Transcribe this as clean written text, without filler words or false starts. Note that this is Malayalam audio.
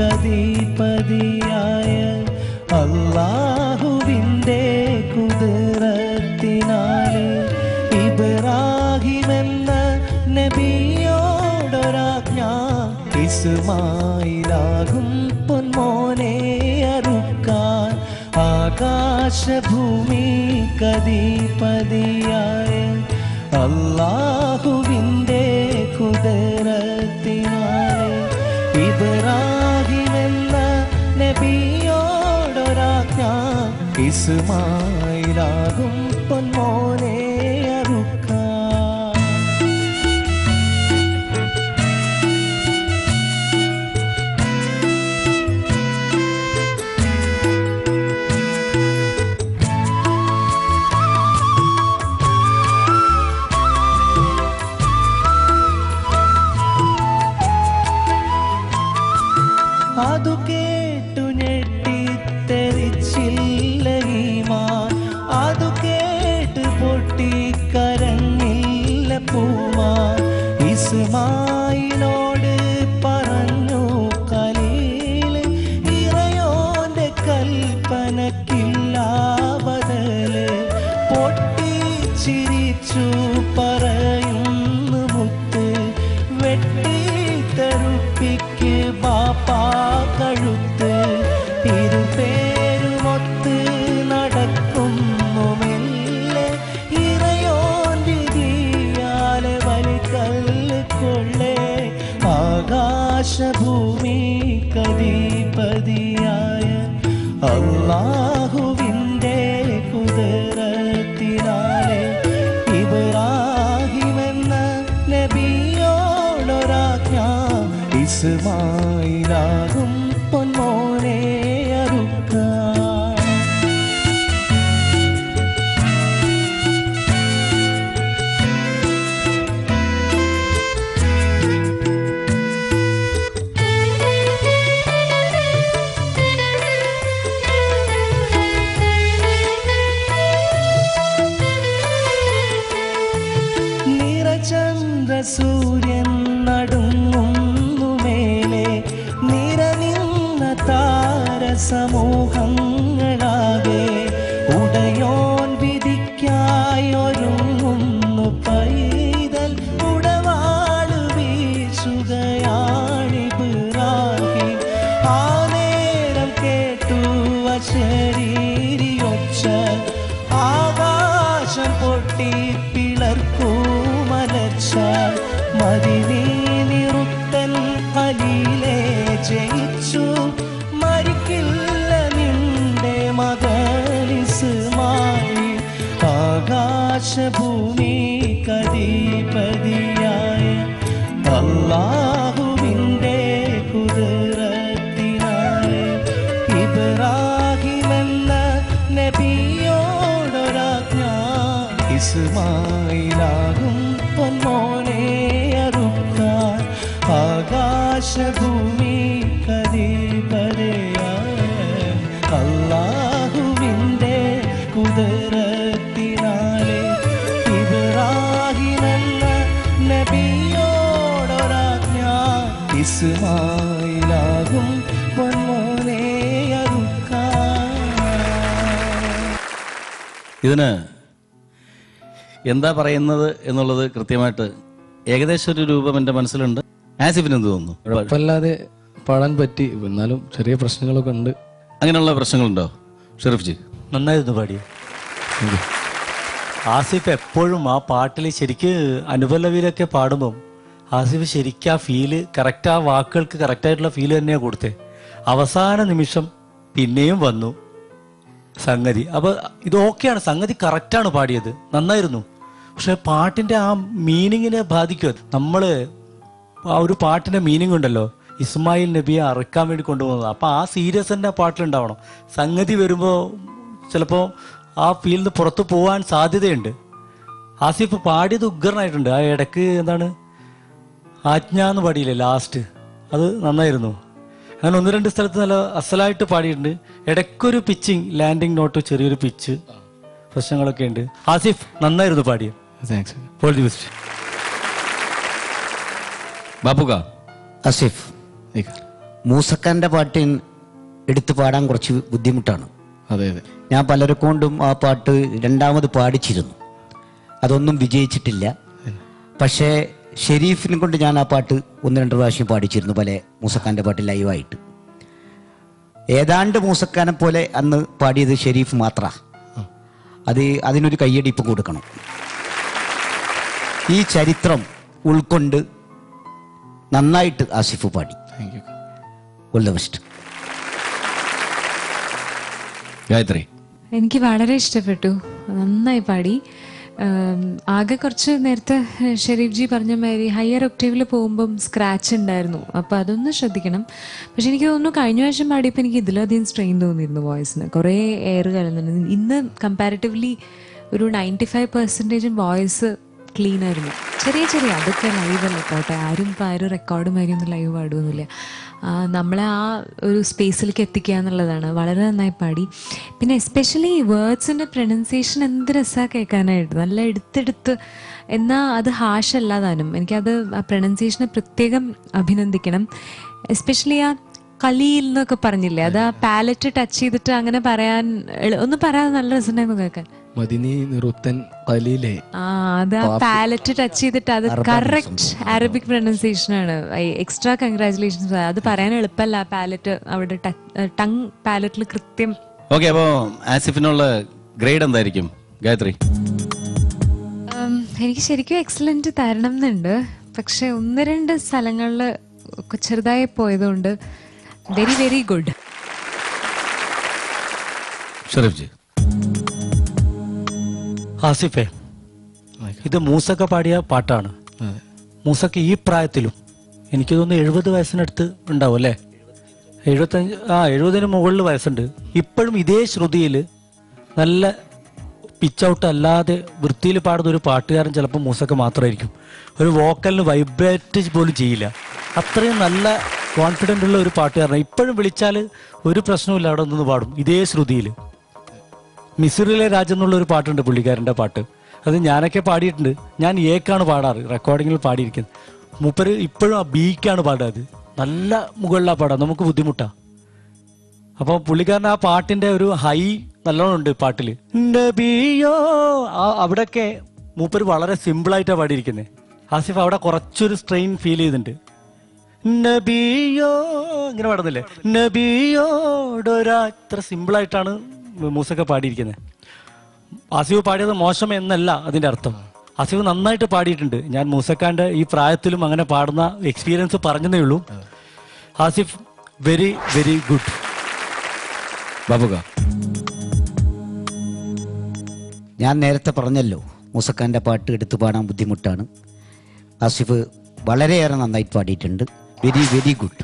ഭൂമിക്കധിപതിയായ അല്ലാഹുവിൻ്റെ കുദ്റത്തിനാല് ഇബ്രാഹിമെന്ന നബിയോടൊരാജ്ഞ ഇസ്മായിലാകും പൊന്മോനെ അറുക്കാൻ ആകാശഭൂമിക്കധിപതിയായ അല്ലാഹുവിൻ്റെ കുദ്റത്തിനാല് ഇബ്രാഹിമെന്ന നബിയോടൊരാജ്ഞ ഇസ്മായിലാകും പൊന്മോനെ അറുക്കാൻ. അതു കേട്ടു ഞെട്ടിത്തെറിച്ചില്ല ഈമാൻ, അതു കേട്ട് പൊട്ടിക്കരഞ്ഞില്ല പൂമാൻ. ഇസ്മായിലോട് പറഞ്ഞു ഖലീൽ, ഇറയോന്റെ കൽപ്പനക്കില്ല ബദല്. പൊട്ടിച്ചിരിച്ചു പറയുന്നു മുത്ത്, വെട്ടിത്തെറുപ്പിക്ക് ബാപ്പാ കഴുത്ത്. ഇരുപേരുമൊത്ത് നടക്കുന്നു മെല്ലെ, ഇറയോൻ വിധിയാലെ വലിക്കല്ല് കൊള്ളേ. ആകാശഭൂമിക്കധിപതിയായ അല്ലാഹുവിൻ്റെ കുദ്റത്തിനാലെ ഇബ്രാഹിമെന്ന നബിയോടൊരാജ്ഞ ഇസ്മായിലാകും പൊന്മോനെ അറുക്കാൻ. നിറചന്ദ്രസൂര്യൻ നടുങ്ങുന്നു മേലെ, നിറനിന്ന താരസമൂഹങ്ങളാകെ. ഉടയോൻ വിധിക്കായൊരുങ്ങുന്നു പൈതൽ, ഉടവാള് വീശുകയാണിബ്രാഹിം. ആ നേരം കേട്ടു അശരീരിയൊച്ച, ആകാശം പൊട്ടി പിളർക്കുമലർച്ച. മദിനീനിറുത്തൻ ഖലീലെ ജയിച്ചു, മരിക്കില്ല നിന്റെ മകൻ ഇസ്മായിൽ. ആകാശഭൂമിക്കധിപതിയായ അല്ലാഹുവിൻ്റെ കുദ്റത്തിനായ ഇബ്രാഹിമെന്ന നബിയോടൊരാജ്ഞ ഇസ്മായിലാകും പൊന്മോനെ അറുക്കാൻ. ആകാശഭൂമിക്കധിപതിയായ അല്ലാഹുവിൻ്റെ കുദ്റത്തിനാലെ ഇബ്രാഹിമെന്ന നബിയോടൊരാജ്ഞ ഇസ്മായിലാകും പൊന്മോനെ അറുക്കാൻ. ഇതിന് എന്താ പറയുന്നത് എന്നുള്ളത് കൃത്യമായിട്ട് ഏകദേശം ഒരു രൂപം എൻ്റെ മനസ്സിലുണ്ട്. ആസിഫിന് എന്ത് തോന്നുന്നു? കുഴപ്പമില്ലാതെ പാടാൻ പറ്റി, എന്നാലും ചെറിയ പ്രശ്നങ്ങളൊക്കെ ഉണ്ട്. അങ്ങനെയുള്ള പ്രശ്നങ്ങളുണ്ടോ ഷെരീഫ് ജി? നന്നായിരുന്നു പാടി. ആസിഫ് എപ്പോഴും ആ പാട്ടിൽ ശരിക്ക് അനുപല്ലവിയിലൊക്കെ പാടുമ്പം ആസിഫ് ശരിക്കും ആ ഫീല് കറക്റ്റ്, ആ വാക്കുകൾക്ക് കറക്റ്റായിട്ടുള്ള ഫീല് തന്നെയാണ് കൊടുത്തേ. അവസാന നിമിഷം പിന്നെയും വന്നു സംഗതി. അപ്പോൾ ഇത് ഓക്കെയാണ്, സംഗതി കറക്റ്റാണ് പാടിയത്, നന്നായിരുന്നു. പക്ഷെ പാട്ടിൻ്റെ ആ മീനിങ്ങിനെ ബാധിക്കും. നമ്മൾ ആ ഒരു പാട്ടിൻ്റെ മീനിങ് ഉണ്ടല്ലോ, ഇസ്മായിൽ നബിയെ അറുക്കാൻ വേണ്ടി കൊണ്ടുപോകുന്നത്. അപ്പോൾ ആ സീരിയസ് തന്നെ ആ പാട്ടിലുണ്ടാവണം. സംഗതി വരുമ്പോൾ ചിലപ്പോൾ ആ ഫീൽഡിൽ നിന്ന് പുറത്തു പോകാൻ സാധ്യതയുണ്ട്. ആസിഫ് പാടിയത് ഉഗ്രനായിട്ടുണ്ട്. ആ ഇടയ്ക്ക് എന്താണ് ആജ്ഞ എന്ന് പാടിയില്ലേ ലാസ്റ്റ്, അത് നന്നായിരുന്നു. അങ്ങനെ ഒന്ന് രണ്ട് സ്ഥലത്ത് നല്ല അസലായിട്ട് പാടിയിട്ടുണ്ട്. ഇടയ്ക്കൊരു പിച്ചിങ്, ലാൻഡിങ് നോട്ട് ചെറിയൊരു പിച്ച് പ്രശ്നങ്ങളൊക്കെ ഉണ്ട്. ആസിഫ് നന്നായിരുന്നു പാടിയത്. Thanks. All the best. Bappukka. Asif മൂസക്കാൻ്റെ പാട്ട് എടുത്തു പാടാൻ കുറച്ച് ബുദ്ധിമുട്ടാണ്. അതെ അതെ. ഞാൻ പലരെ കൊണ്ടും ആ പാട്ട് രണ്ടാമത് പാടിച്ചിരുന്നു, അതൊന്നും വിജയിച്ചിട്ടില്ല. പക്ഷേ ഷെരീഫിനെ കൊണ്ട് ഞാൻ ആ പാട്ട് 1-2 പ്രാവശ്യം പാടിച്ചിരുന്നു, പല മൂസക്കാൻ്റെ പാട്ട് ലൈവായിട്ട്. ഏതാണ്ട് മൂസക്കാനെ പോലെ അന്ന് പാടിയത് ഷെരീഫ് മാത്രമാണ്. അതിനൊരു കയ്യടിപ്പ് കൊടുക്കണം. ഈ ചരിത്രം ഉൾക്കൊണ്ട് നന്നായിട്ട് ആസിഫ് പാടി. Thank you. All the best. Gayathri. എനിക്ക് വളരെ ഇഷ്ടപ്പെട്ടു, നന്നായി പാടി. ആകെ കുറച്ച് നേരത്തെ ഷെരീഫ് ജി പറഞ്ഞ മാതിരി ഹയർ ഒക്ടേവിൽ പോകുമ്പം സ്ക്രാച്ച് ഉണ്ടായിരുന്നു, അപ്പോൾ അതൊന്ന് ശ്രദ്ധിക്കണം. പക്ഷെ എനിക്ക് തോന്നുന്നു കഴിഞ്ഞ പ്രാവശ്യം പാടിയപ്പോൾ എനിക്ക് ഇതിലധികം സ്ട്രെയിൻ തോന്നിയിരുന്നു വോയിസിന്, കുറേ എയർ കലർന്നുണ്ട്. ഇന്ന് കമ്പാരിറ്റീവ്ലി ഒരു 95% വോയിസ് ക്ലീൻ ആയിരുന്നു. ചെറിയ അതൊക്കെ ലൈവല്ലേ പോട്ടെ, ആരും റെക്കോർഡും ഒന്നും ലൈവ് പാടുമൊന്നുമില്ല. നമ്മളെ ആ ഒരു സ്പേസിലേക്ക് എത്തിക്കുക എന്നുള്ളതാണ്. വളരെ നന്നായി പാടി. പിന്നെ എസ്പെഷ്യലി വേർഡ്സിൻ്റെ പ്രൊനൗൺസിയേഷൻ എന്ത് രസമാണ് കേൾക്കാനായിട്ട്, നല്ല എടുത്തെടുത്ത്, എന്നാൽ അത് ഹാഷ് അല്ലാതാനും. എനിക്കത് ആ പ്രൊനൗൺസിയേഷനെ പ്രത്യേകം അഭിനന്ദിക്കണം. എസ്പെഷ്യലി ആ കലീൽ എന്നൊക്കെ പറഞ്ഞില്ലേ, അത് ആ പാലറ്റ് ടച്ച് ചെയ്തിട്ട് അങ്ങനെ പറയാൻ ഒന്ന് പറയാതെ നല്ല രസമുണ്ടായിരുന്നു കേൾക്കാൻ. മദിനി നിറുത്തൻ കലീലേ. അത് ആ പാലറ്റ് ടച്ച് ചെയ്തിട്ട് അത് കറക്റ്റ് അറബിക് പ്രൊനൗൺസിയേഷൻ ആണ്. Extra congratulations. അത് പറയാൻ എളുപ്പമല്ല, ആ പാലറ്റ് അവിടെ ടങ് പാലറ്റിൽ കൃത്യം. ഓക്കെ, അപ്പോൾ ആസിഫിനുള്ള ഗ്രേഡ് എന്തായിരിക്കും ഗായത്രി? എനിക്ക് ശരിക്കും എക്സലന്റ് തരണം എന്നുണ്ട്, പക്ഷെ 1-2 സ്ഥലങ്ങളിൽ ചെറുതായി പോയതുകൊണ്ട് very very good. Sharif ji. ആസിഫേ, ഇത് മൂസക്ക പാടിയ പാട്ടാണ്. മൂസക്ക ഈ പ്രായത്തിലും എനിക്ക് തോന്നുന്നു 70 വയസ്സിനടുത്ത് ഉണ്ടാവും അല്ലേ? 70 മുകളിൽ വയസ്സുണ്ട്. ഇപ്പോഴും ഇതേ ശ്രുതിയിൽ നല്ല പിച്ച് ഔട്ട് അല്ലാതെ വൃത്തിയിൽ പാടുന്ന ഒരു പാട്ടുകാരൻ ചിലപ്പോൾ മൂസക്ക മാത്രമായിരിക്കും. ഒരു വോക്കലിന് വൈബ്രേറ്റ് പോലും ചെയ്യില്ല. അത്രയും നല്ല കോൺഫിഡൻ്റ് ഉള്ള ഒരു പാട്ടുകാരനാണ്. ഇപ്പോഴും വിളിച്ചാൽ ഒരു പ്രശ്നമില്ല, അവിടെ നിന്ന് പാടും ഇതേ ശ്രുതിയിൽ. മിസിറിലെ രാജ്യം എന്നുള്ള ഒരു പാട്ടുണ്ട് പുള്ളിക്കാരൻ്റെ പാട്ട്, അത് ഞാനൊക്കെ പാടിയിട്ടുണ്ട്. ഞാൻ ഏക്കാണ് പാടാറ്, റെക്കോർഡിങ്ങിൽ പാടിയിരിക്കുന്നത്. മൂപ്പര് ഇപ്പോഴും ആ ബീക്കാണ് പാടാത്, നല്ല മുകളിലാണ് പാടാം, നമുക്ക് ബുദ്ധിമുട്ടാണ്. അപ്പോൾ പുള്ളിക്കാരൻ ആ പാട്ടിൻ്റെ ഒരു ഹൈ നല്ലോണം ഉണ്ട് പാട്ടിൽ. നബിയോ അവിടെയൊക്കെ മൂപ്പര് വളരെ സിമ്പിളായിട്ടാണ് പാടിയിരിക്കുന്നത്. ആസിഫ് അവിടെ കുറച്ചൊരു സ്ട്രെയിൻ ഫീൽ ചെയ്തിട്ടുണ്ട്. നബിയോ ഇങ്ങനെ പാടുന്നില്ലേ, നബിയോടൊരാ, ഇത്ര സിമ്പിളായിട്ടാണ് മൂസക്ക പാടിയിരിക്കുന്നത്. ആസിഫ് പാടിയത് മോശം എന്നല്ല അതിൻ്റെ അർത്ഥം. ആസിഫ് നന്നായിട്ട് പാടിയിട്ടുണ്ട്. ഞാൻ മൂസക്കാൻ്റെ ഈ പ്രായത്തിലും അങ്ങനെ പാടുന്ന എക്സ്പീരിയൻസ് പറഞ്ഞതേ ഉള്ളൂ. Asif very very good. Babukka. ഞാൻ നേരത്തെ പറഞ്ഞല്ലോ, മൂസക്കാൻ്റെ പാട്ട് എടുത്തു പാടാൻ ബുദ്ധിമുട്ടാണ്. ആസിഫ് വളരെയേറെ നന്നായിട്ട് പാടിയിട്ടുണ്ട്. Very very good.